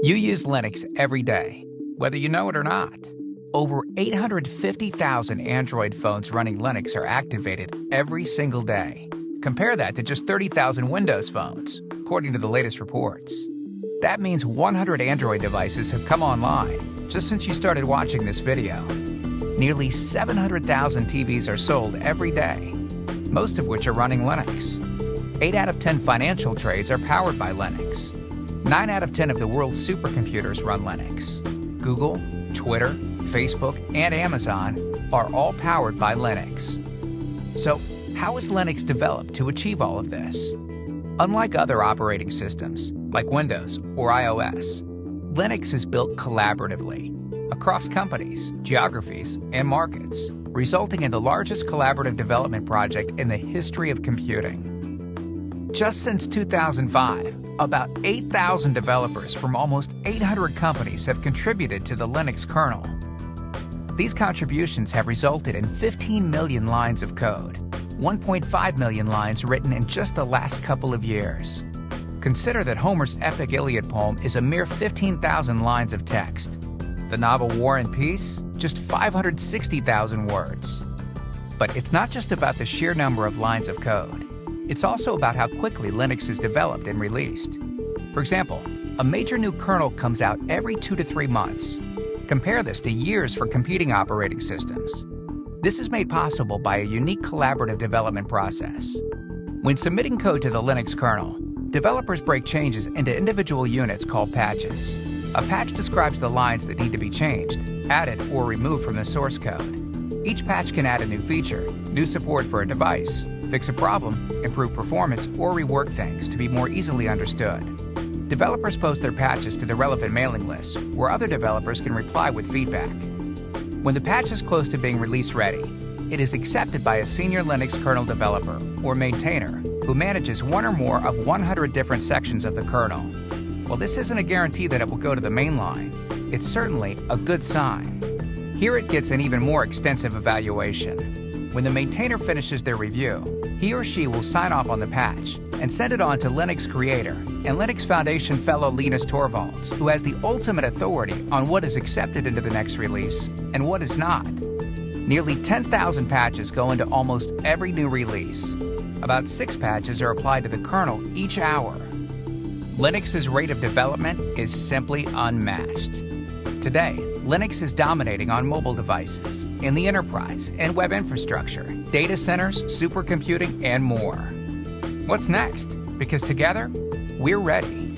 You use Linux every day, whether you know it or not. Over 850,000 Android phones running Linux are activated every single day. Compare that to just 30,000 Windows phones, according to the latest reports. That means 100 Android devices have come online just since you started watching this video. Nearly 700,000 TVs are sold every day, most of which are running Linux. 8 out of 10 financial trades are powered by Linux. 9 out of 10 of the world's supercomputers run Linux. Google, Twitter, Facebook, and Amazon are all powered by Linux. So, how is Linux developed to achieve all of this? Unlike other operating systems, like Windows or iOS, Linux is built collaboratively across companies, geographies, and markets, resulting in the largest collaborative development project in the history of computing. Just since 2005, about 8,000 developers from almost 800 companies have contributed to the Linux kernel. These contributions have resulted in 15 million lines of code, 1.5 million lines written in just the last couple of years. Consider that Homer's epic Iliad poem is a mere 15,000 lines of text. The novel War and Peace, just 560,000 words. But it's not just about the sheer number of lines of code. It's also about how quickly Linux is developed and released. For example, a major new kernel comes out every 2 to 3 months. Compare this to years for competing operating systems. This is made possible by a unique collaborative development process. When submitting code to the Linux kernel, developers break changes into individual units called patches. A patch describes the lines that need to be changed, added, or removed from the source code. Each patch can add a new feature, new support for a device, fix a problem, improve performance, or rework things to be more easily understood. Developers post their patches to the relevant mailing lists, where other developers can reply with feedback. When the patch is close to being release ready, it is accepted by a senior Linux kernel developer, or maintainer, who manages one or more of 100 different sections of the kernel. While this isn't a guarantee that it will go to the main line, it's certainly a good sign. Here it gets an even more extensive evaluation. When the maintainer finishes their review, he or she will sign off on the patch and send it on to Linux creator and Linux Foundation fellow Linus Torvalds, who has the ultimate authority on what is accepted into the next release and what is not. Nearly 10,000 patches go into almost every new release. About 6 patches are applied to the kernel each hour. Linux's rate of development is simply unmatched. Today, Linux is dominating on mobile devices, in the enterprise and web infrastructure, data centers, supercomputing, and more. What's next? Because together, we're ready.